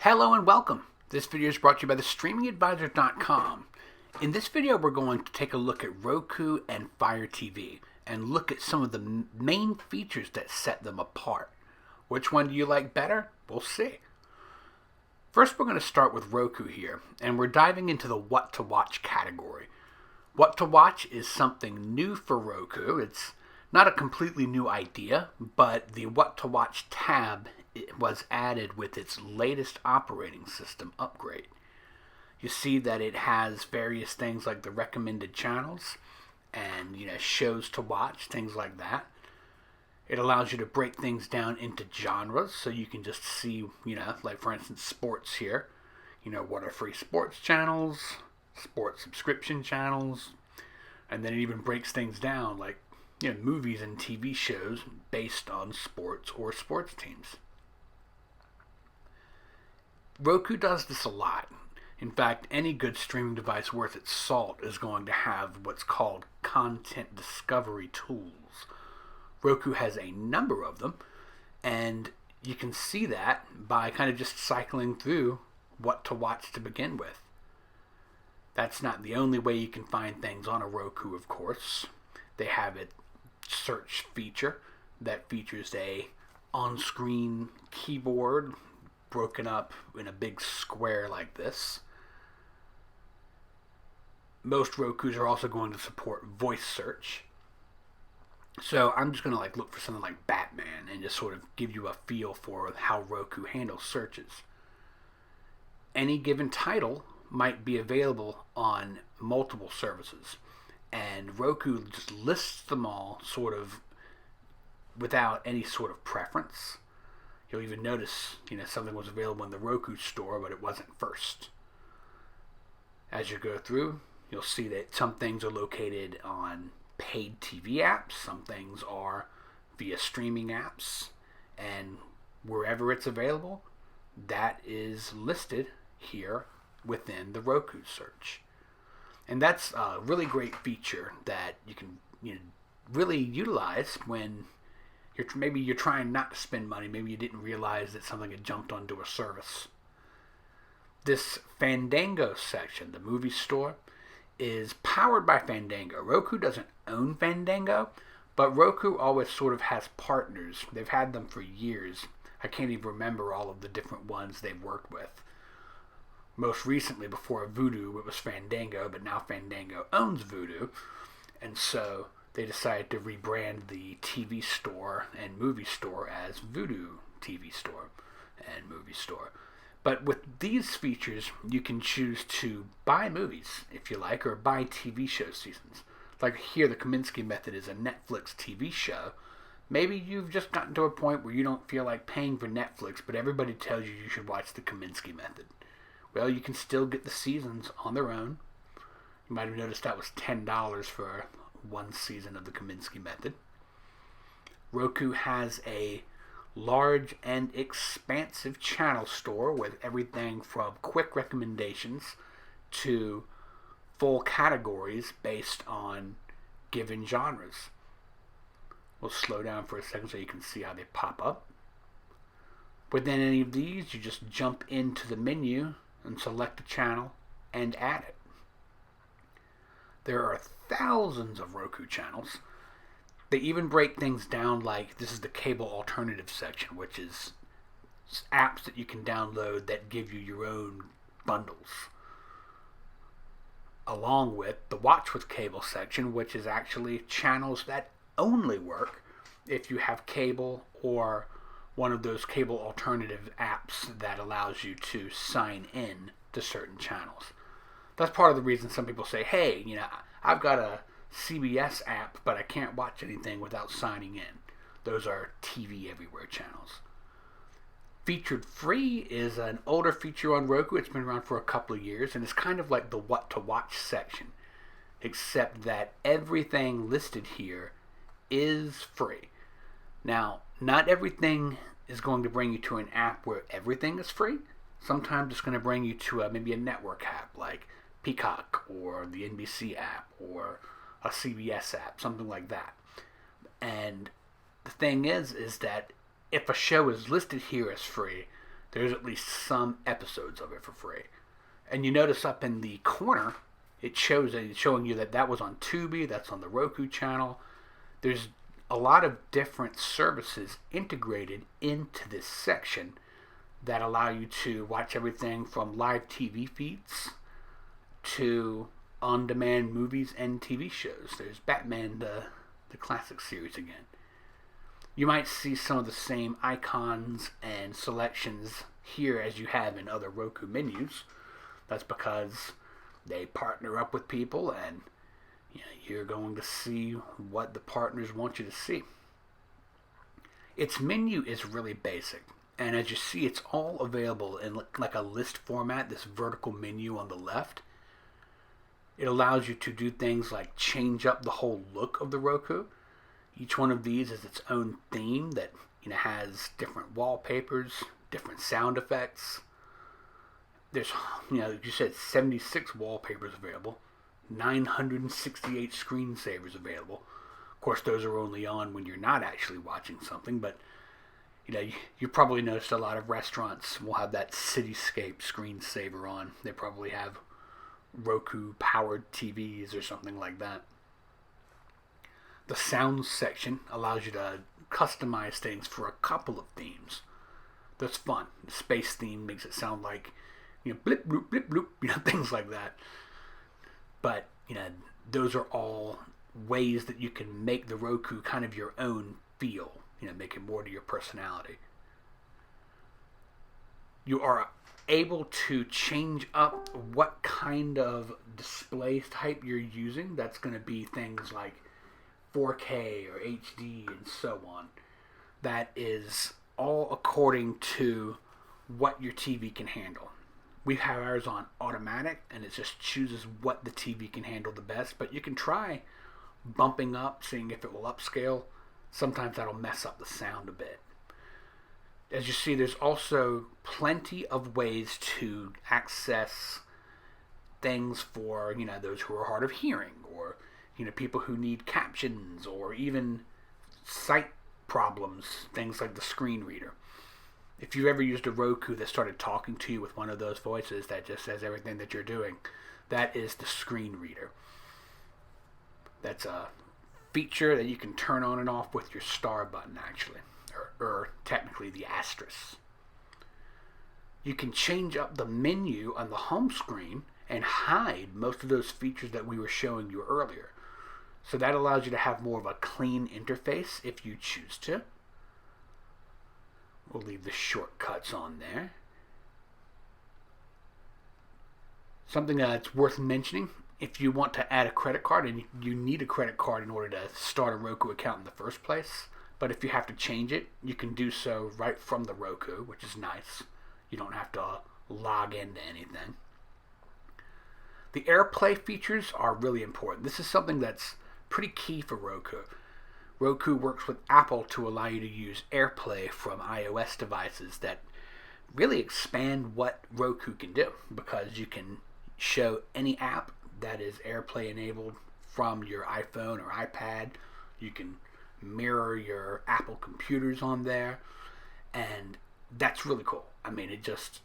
Hello and welcome. This video is brought to you by thestreamingadvisor.com. In this video, we're going to take a look at Roku and Fire TV and look at some of the main features that set them apart. Which one do you like better? We'll see. First, we're going to start with Roku here, and we're diving into the What to Watch category. What to Watch is something new for Roku. It's not a completely new idea, but the What to Watch tab was added with its latest operating system upgrade. You see that it has various things like the recommended channels and shows to watch, things like that. It allows you to break things down into genres, so you can just see, like for instance sports here. What are free sports channels, sports subscription channels, and then it even breaks things down like movies and TV shows based on sports or sports teams. Roku does this a lot. In fact, any good streaming device worth its salt is going to have what's called content discovery tools. Roku has a number of them, and you can see that by kind of just cycling through what to watch to begin with. That's not the only way you can find things on a Roku, of course. They have a search feature that features a on-screen keyboard broken up in a big square like this. Most Rokus are also going to support voice search. So I'm just going to look for something like Batman and just sort of give you a feel for how Roku handles searches. Any given title might be available on multiple services, and Roku just lists them all sort of without any sort of preference. You'll even notice, something was available in the Roku store, but it wasn't first. As you go through, you'll see that some things are located on paid TV apps, some things are via streaming apps, and wherever it's available, that is listed here within the Roku search. And that's a really great feature that you can really utilize when maybe you're trying not to spend money. Maybe you didn't realize that something had jumped onto a service. This Fandango section, the movie store, is powered by Fandango. Roku doesn't own Fandango, but Roku always sort of has partners. They've had them for years. I can't even remember all of the different ones they've worked with. Most recently, before Vudu, it was Fandango, but now Fandango owns Vudu, and so they decided to rebrand the TV store and movie store as Vudu TV store and movie store. But with these features, you can choose to buy movies, if you like, or buy TV show seasons. Like here, the Kaminsky Method is a Netflix TV show. Maybe you've just gotten to a point where you don't feel like paying for Netflix, but everybody tells you should watch the Kaminsky Method. Well, you can still get the seasons on their own. You might have noticed that was $10 for one season of the Kaminsky Method. Roku has a large and expansive channel store with everything from quick recommendations to full categories based on given genres. We'll slow down for a second so you can see how they pop up. Within any of these, you just jump into the menu and select a channel and add it. There are thousands of Roku channels. They even break things down like this is the cable alternative section, which is apps that you can download that give you your own bundles. Along with the Watch with Cable section, which is actually channels that only work if you have cable or one of those cable alternative apps that allows you to sign in to certain channels. That's part of the reason some people say, hey, I've got a CBS app, but I can't watch anything without signing in. Those are TV Everywhere channels. Featured Free is an older feature on Roku. It's been around for a couple of years, and it's kind of like the What to Watch section, except that everything listed here is free. Now, not everything is going to bring you to an app where everything is free. Sometimes it's going to bring you to maybe a network app like Peacock or the NBC app or a CBS app, something like that. And the thing is that if a show is listed here as free, there's at least some episodes of it for free. And you notice up in the corner, it's showing you that was on Tubi, that's on the Roku channel. There's a lot of different services integrated into this section that allow you to watch everything from live TV feeds to on-demand movies and TV shows. There's Batman, the classic series again. You might see some of the same icons and selections here as you have in other Roku menus. That's because they partner up with people, and you're going to see what the partners want you to see. Its menu is really basic, and as you see, it's all available in like a list format, this vertical menu on the left. It allows you to do things like change up the whole look of the Roku. Each one of these is its own theme that has different wallpapers, different sound effects. There's, you said 76 wallpapers available, 968 screensavers available. Of course, those are only on when you're not actually watching something, but you probably noticed a lot of restaurants will have that cityscape screensaver on. They probably have Roku-powered TVs or something like that. The sound section allows you to customize things for a couple of themes. That's fun. The space theme makes it sound like, blip, bloop, blip, bloop, things like that. But, those are all ways that you can make the Roku kind of your own feel, make it more to your personality. You are able to change up what kind of display type you're using. That's going to be things like 4K or HD and so on. That is all according to what your TV can handle. We have ours on automatic, and it just chooses what the TV can handle the best, but you can try bumping up, seeing if it will upscale. Sometimes that'll mess up the sound a bit. As you see, there's also plenty of ways to access things for, those who are hard of hearing, or, people who need captions, or even sight problems, things like the screen reader. If you've ever used a Roku that started talking to you with one of those voices that just says everything that you're doing, that is the screen reader. That's a feature that you can turn on and off with your star button, actually. Or technically the asterisk. You can change up the menu on the home screen and hide most of those features that we were showing you earlier. So that allows you to have more of a clean interface if you choose to. We'll leave the shortcuts on there. Something that's worth mentioning, if you want to add a credit card, and you need a credit card in order to start a Roku account in the first place, but if you have to change it, you can do so right from the Roku, which is nice. You don't have to log into anything. The Airplay features are really important. This is something that's pretty key for Roku. Roku works with Apple to allow you to use Airplay from iOS devices that really expand what Roku can do, because you can show any app that is Airplay enabled from your iPhone or iPad. You can mirror your Apple computers on there, and that's really cool. I mean, it just,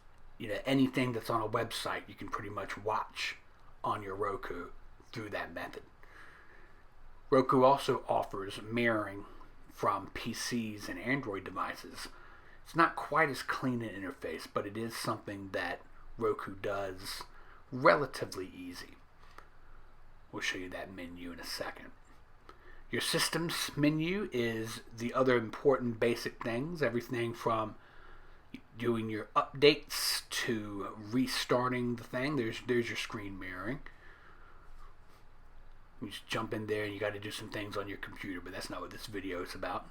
anything that's on a website you can pretty much watch on your Roku through that method. Roku also offers mirroring from PCs and Android devices. It's not quite as clean an interface, but it is something that Roku does relatively easy. We'll show you that menu in a second. Your systems menu is the other important basic things, everything from doing your updates to restarting the thing. There's your screen mirroring. You just jump in there and you got to do some things on your computer, but that's not what this video is about.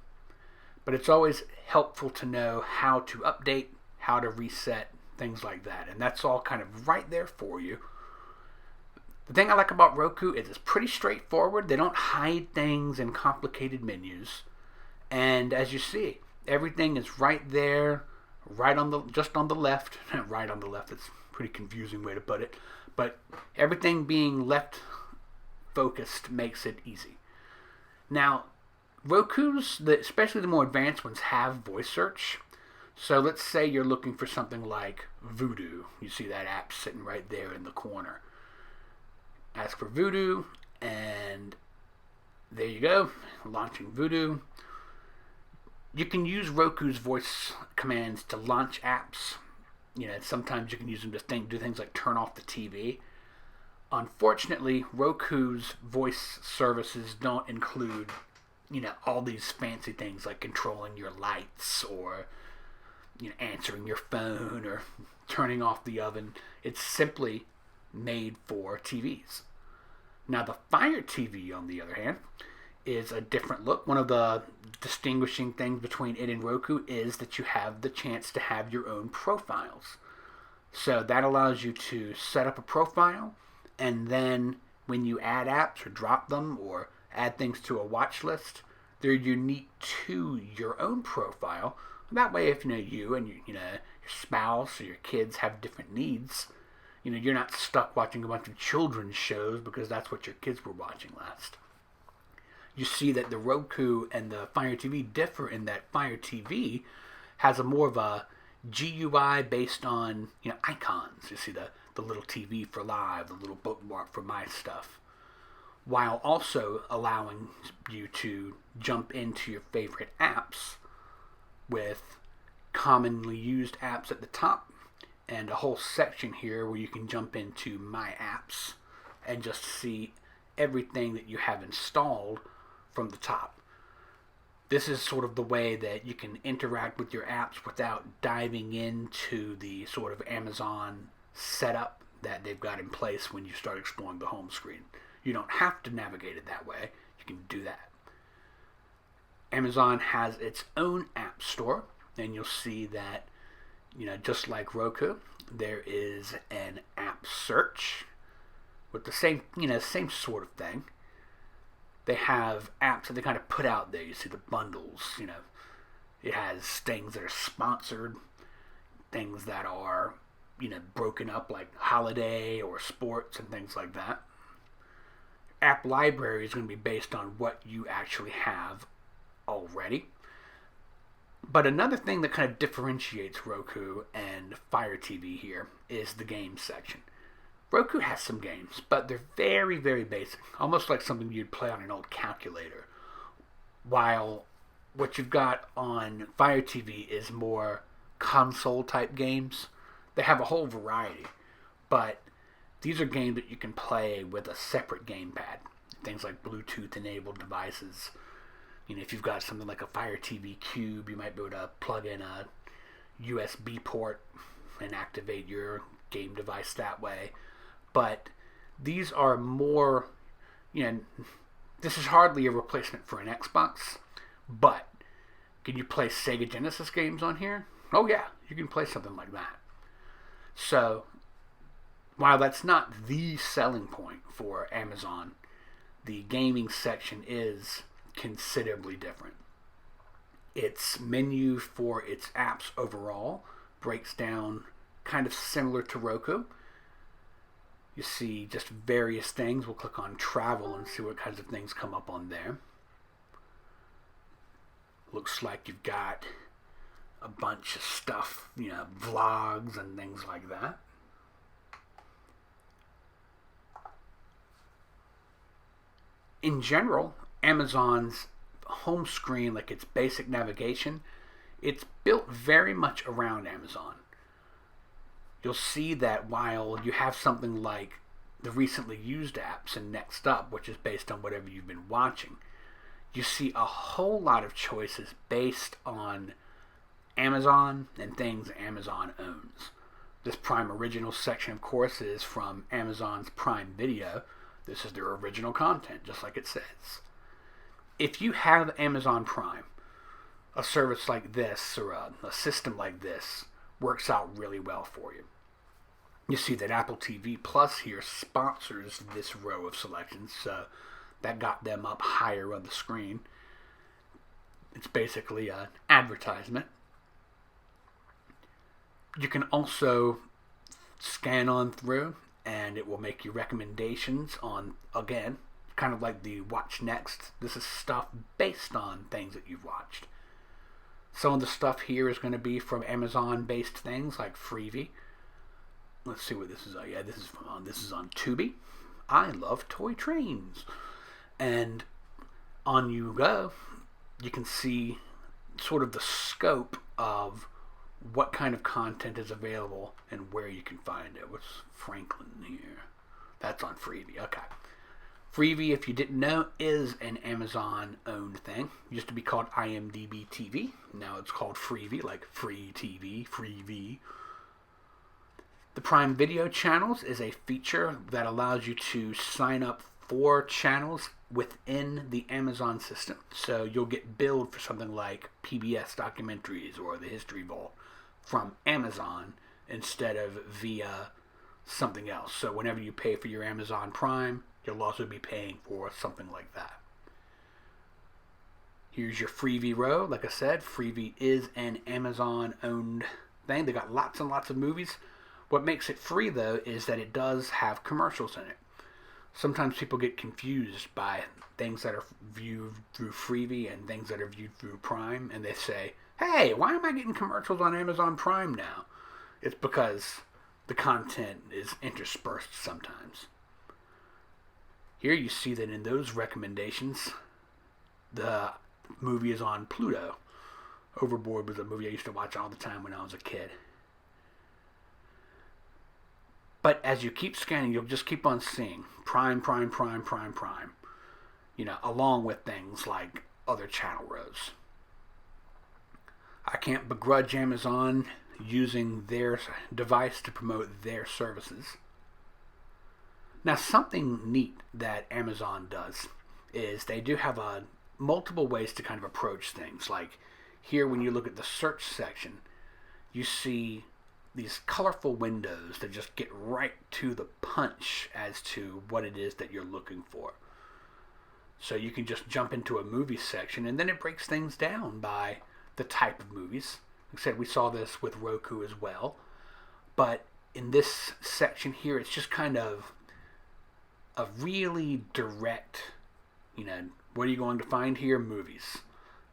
But it's always helpful to know how to update, how to reset, things like that. And that's all kind of right there for you. The thing I like about Roku is it's pretty straightforward. They don't hide things in complicated menus. And as you see, everything is right there, just on the left. Right on the left, it's a pretty confusing way to put it. But everything being left focused makes it easy. Now, Roku's, especially the more advanced ones, have voice search. So let's say you're looking for something like Voodoo. You see that app sitting right there in the corner. Ask for Voodoo, and there you go, launching Voodoo. You can use Roku's voice commands to launch apps. Sometimes you can use them to do things like turn off the TV. Unfortunately, Roku's voice services don't include, all these fancy things like controlling your lights or, answering your phone or turning off the oven. It's simply made for TVs. Now, the Fire TV, on the other hand, is a different look. One of the distinguishing things between it and Roku is that you have the chance to have your own profiles. So that allows you to set up a profile, and then when you add apps or drop them or add things to a watch list, they're unique to your own profile. That way, if you and your spouse or your kids have different needs, you're not stuck watching a bunch of children's shows because that's what your kids were watching last. You see that the Roku and the Fire TV differ in that Fire TV has a more of a GUI based on icons. You see the little TV for live, the little bookmark for my stuff, while also allowing you to jump into your favorite apps with commonly used apps at the top and a whole section here where you can jump into my apps and just see everything that you have installed from the top. This is sort of the way that you can interact with your apps without diving into the sort of Amazon setup that they've got in place when you start exploring the home screen. You don't have to navigate it that way. You can do that. Amazon has its own app store, and you'll see that, just like Roku, there is an app search with the same sort of thing. They have apps that they kind of put out there. You see the bundles, it has things that are sponsored, things that are, broken up like holiday or sports and things like that. App library is going to be based on what you actually have already. But another thing that kind of differentiates Roku and Fire TV here is the games section. Roku has some games, but they're very, very basic, almost like something you'd play on an old calculator. While what you've got on Fire TV is more console-type games. They have a whole variety, but these are games that you can play with a separate gamepad. Things like Bluetooth-enabled devices. If you've got something like a Fire TV Cube, you might be able to plug in a USB port and activate your game device that way. But these are more, this is hardly a replacement for an Xbox, but can you play Sega Genesis games on here? Oh yeah, you can play something like that. So, while that's not the selling point for Amazon, the gaming section is considerably different. Its menu for its apps overall breaks down kind of similar to Roku. You see just various things. We'll click on travel and see what kinds of things come up on there. Looks like you've got a bunch of stuff, vlogs and things like that. In general, Amazon's home screen, like its basic navigation, it's built very much around Amazon. You'll see that while you have something like the recently used apps and Next Up, which is based on whatever you've been watching, you see a whole lot of choices based on Amazon and things Amazon owns. This Prime Original section, of course, is from Amazon's Prime Video. This is their original content, just like it says. If you have Amazon Prime, a service like this or a system like this works out really well for you. You see that Apple TV Plus here sponsors this row of selections, so that got them up higher on the screen. It's basically an advertisement. You can also scan on through and it will make you recommendations on, again, kind of like the Watch Next. This is stuff based on things that you've watched. Some of the stuff here is going to be from Amazon-based things like Freevee. Let's see what this is. Oh, yeah, this is on Tubi. I love toy trains. And on You Go, you can see sort of the scope of what kind of content is available and where you can find it. What's Franklin here? That's on Freevee. Okay. Freevee, if you didn't know, is an Amazon-owned thing. It used to be called IMDb TV. Now it's called Freevee, like free TV, Freevee. The Prime Video channels is a feature that allows you to sign up for channels within the Amazon system. So you'll get billed for something like PBS documentaries or the History Vault from Amazon instead of via something else. So whenever you pay for your Amazon Prime, you'll also be paying for something like that. Here's your Freevee row. Like I said, Freevee is an Amazon-owned thing. They got lots and lots of movies. What makes it free, though, is that it does have commercials in it. Sometimes people get confused by things that are viewed through Freevee and things that are viewed through Prime, and they say, hey, why am I getting commercials on Amazon Prime now? It's because the content is interspersed sometimes. Here you see that in those recommendations, the movie is on Pluto. Overboard was a movie I used to watch all the time when I was a kid. But as you keep scanning, you'll just keep on seeing Prime, along with things like other channel rows. I can't begrudge Amazon using their device to promote their services. Now, something neat that Amazon does is they do have multiple ways to kind of approach things. Like here, when you look at the search section, you see these colorful windows that just get right to the punch as to what it is that you're looking for. So you can just jump into a movie section, and then it breaks things down by the type of movies. Like I said, we saw this with Roku as well. But in this section here, it's just kind of a really direct, what are you going to find here? Movies.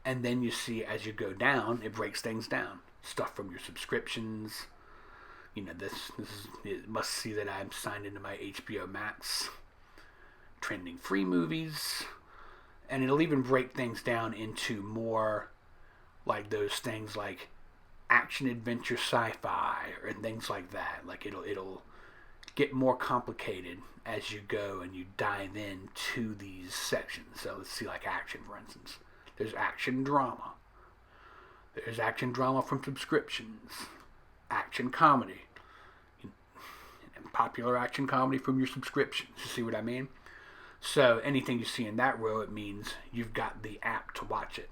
And then you see, as you go down, it breaks things down. Stuff from your subscriptions. It must see that I'm signed into my HBO Max. Trending free movies. And it'll even break things down into more like those things like action, adventure, sci-fi, or things like that. Like it'll get more complicated as you go and you dive into these sections. So let's see, like action, for instance. There's action drama. There's action drama from subscriptions. Action comedy. And popular action comedy from your subscriptions. You see what I mean? So anything you see in that row, it means you've got the app to watch it.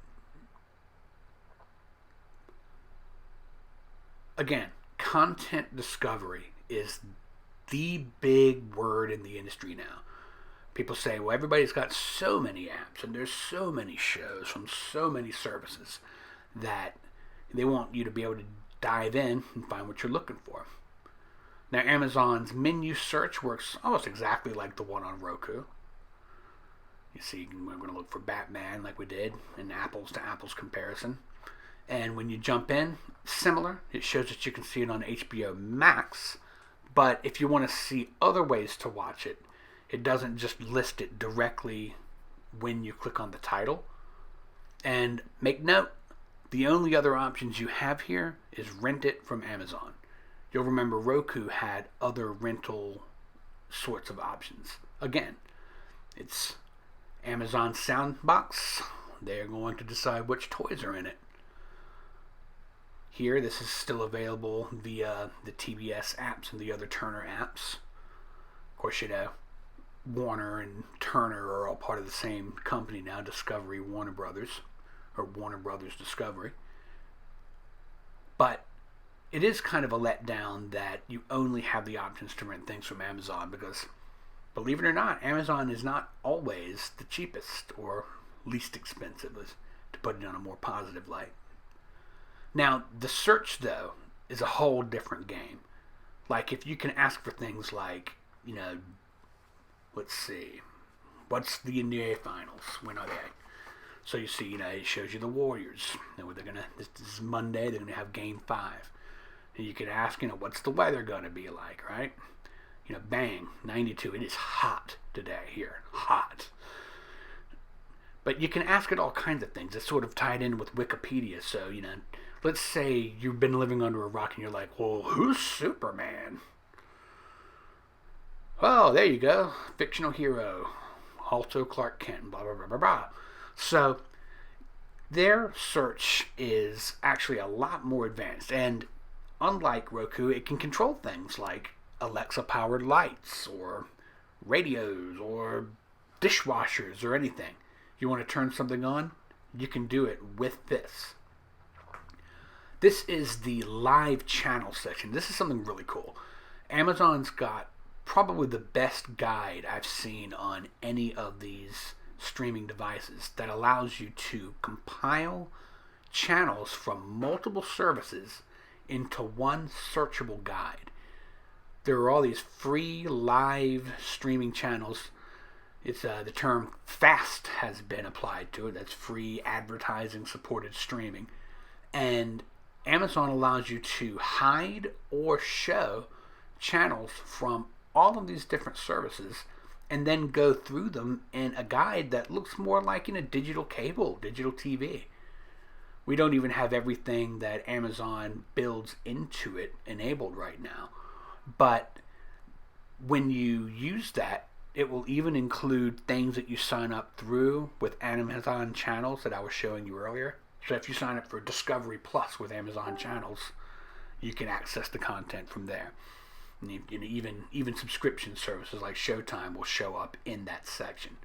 Again, content discovery is the big word in the industry now. People say, well, everybody's got so many apps and there's so many shows from so many services that they want you to be able to dive in and find what you're looking for. Now, Amazon's menu search works almost exactly like the one on Roku. You see, we're going to look for Batman like we did, an apples to apples comparison. And when you jump in, similar. It shows that you can see it on HBO Max. But if you want to see other ways to watch it, it doesn't just list it directly when you click on the title. And make note, the only other options you have here is rent it from Amazon. You'll remember Roku had other rental sorts of options. Again, it's Amazon Soundbox. They're going to decide which toys are in it. Here, this is still available via the TBS apps and the other Turner apps. Of course, Warner and Turner are all part of the same company now, Discovery Warner Brothers, or Warner Brothers Discovery. But it is kind of a letdown that you only have the options to rent things from Amazon because, believe it or not, Amazon is not always the cheapest or least expensive, to put it on a more positive light. Now, the search, though, is a whole different game. Like, if you can ask for things like, let's see, what's the NBA Finals? When are they? So you see, it shows you the Warriors. This is Monday, they're gonna have Game 5. And you can ask, what's the weather gonna be like, right? Bang, 92. It is hot today here, hot. But you can ask it all kinds of things. It's sort of tied in with Wikipedia. So, let's say you've been living under a rock and you're like, well, who's Superman? Well, there you go. Fictional hero. Also Clark Kent, blah, blah, blah, blah, blah. So, their search is actually a lot more advanced. And unlike Roku, it can control things like Alexa-powered lights or radios or dishwashers or anything. You want to turn something on? You can do it with this. This is the live channel section. This is something really cool. Amazon's got probably the best guide I've seen on any of these streaming devices that allows you to compile channels from multiple services into one searchable guide. There are all these free live streaming channels. It's the term FAST has been applied to it. That's free advertising supported streaming. And Amazon allows you to hide or show channels from all of these different services and then go through them in a guide that looks more like digital cable, digital TV. We don't even have everything that Amazon builds into it enabled right now. But when you use that, it will even include things that you sign up through with Amazon channels that I was showing you earlier. So if you sign up for Discovery Plus with Amazon channels, you can access the content from there. And even subscription services like Showtime will show up in that section.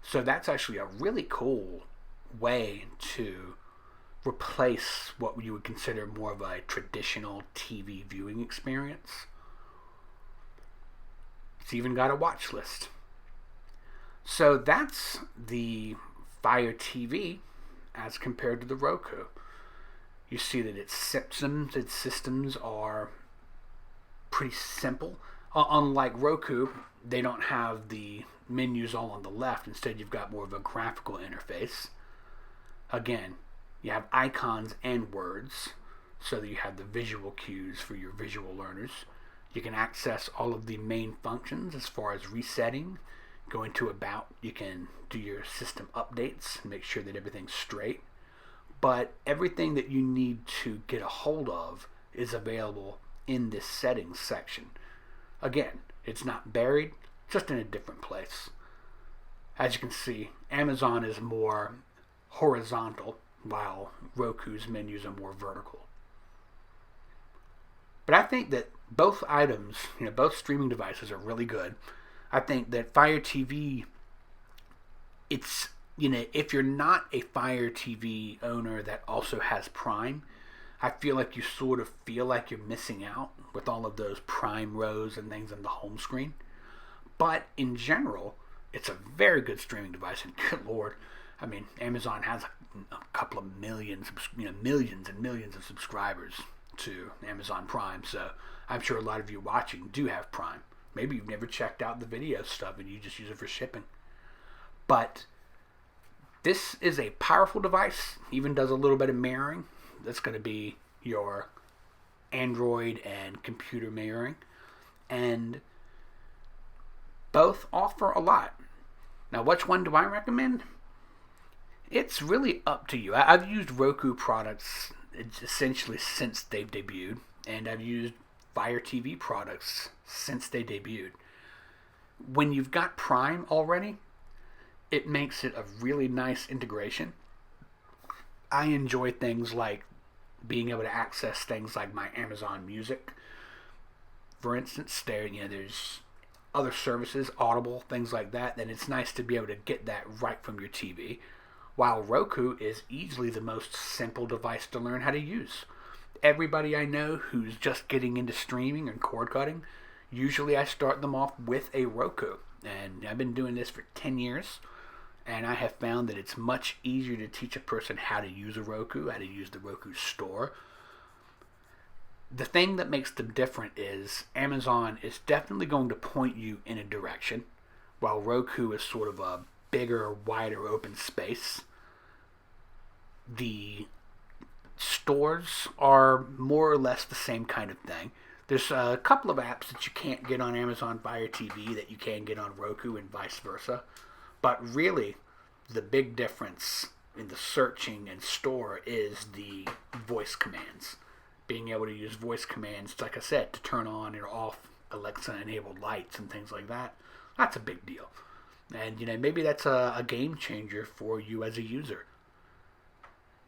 So that's actually a really cool way to replace what you would consider more of a traditional TV viewing experience. It's even got a watch list. So that's the Fire TV as compared to the Roku. You see that its systems are pretty simple. Unlike Roku, they don't have the menus all on the left. Instead, you've got more of a graphical interface. Again, you have icons and words, so that you have the visual cues for your visual learners. You can access all of the main functions as far as resetting. Go into About. You can do your system updates and make sure that everything's straight. But everything that you need to get a hold of is available in this settings section. Again, it's not buried, just in a different place. As you can see, Amazon is more horizontal, while Roku's menus are more vertical. But I think that both items, both streaming devices are really good. I think that Fire TV, it's, if you're not a Fire TV owner that also has Prime, I feel like you sort of feel like you're missing out with all of those Prime rows and things on the home screen. But in general, it's a very good streaming device, and good Lord, Amazon has a couple of millions and millions of subscribers to Amazon Prime, so I'm sure a lot of you watching do have Prime. Maybe you've never checked out the video stuff and you just use it for shipping. But this is a powerful device, even does a little bit of mirroring. That's going to be your Android and computer mirroring. And both offer a lot. Now, which one do I recommend? It's really up to you. I've used Roku products essentially since they've debuted, and I've used Fire TV products since they debuted. When you've got Prime already, it makes it a really nice integration. I enjoy things like being able to access things like my Amazon Music. For instance, there's other services, Audible, things like that, then it's nice to be able to get that right from your TV. While Roku is easily the most simple device to learn how to use. Everybody I know who's just getting into streaming and cord cutting, usually I start them off with a Roku. And I've been doing this for 10 years, and I have found that it's much easier to teach a person how to use a Roku, how to use the Roku store. The thing that makes them different is Amazon is definitely going to point you in a direction, while Roku is sort of a bigger, wider open space. The stores are more or less the same kind of thing. There's a couple of apps that you can't get on Amazon Fire TV that you can get on Roku and vice versa. But really, the big difference in the searching and store is the voice commands. Being able to use voice commands, like I said, to turn on or off Alexa-enabled lights and things like that. That's a big deal. And, maybe that's a game changer for you as a user.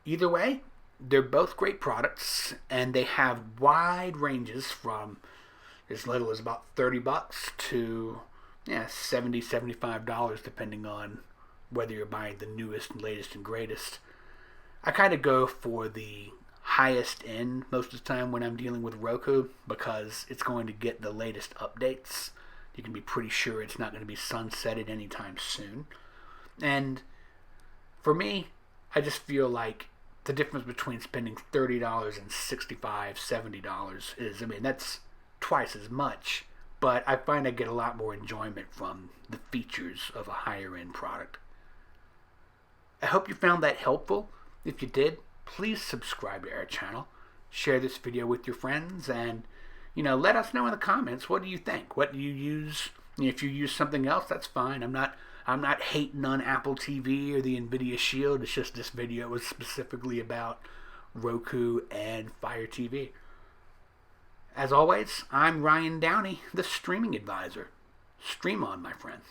Either way, they're both great products, and they have wide ranges from as little as about $30 to $70, $75, depending on whether you're buying the newest, latest, and greatest. I kind of go for the highest end most of the time when I'm dealing with Roku, because it's going to get the latest updates. You can be pretty sure it's not going to be sunsetted anytime soon. And for me, I just feel like the difference between spending $30 and $65, $70 is, that's twice as much. But I find I get a lot more enjoyment from the features of a higher end product. I hope you found that helpful. If you did, please subscribe to our channel. Share this video with your friends, and let us know in the comments, what do you think? What do you use? If you use something else, that's fine. I'm not hating on Apple TV or the Nvidia Shield. It's just this video was specifically about Roku and Fire TV. As always, I'm Ryan Downey, the streaming advisor. Stream on, my friends.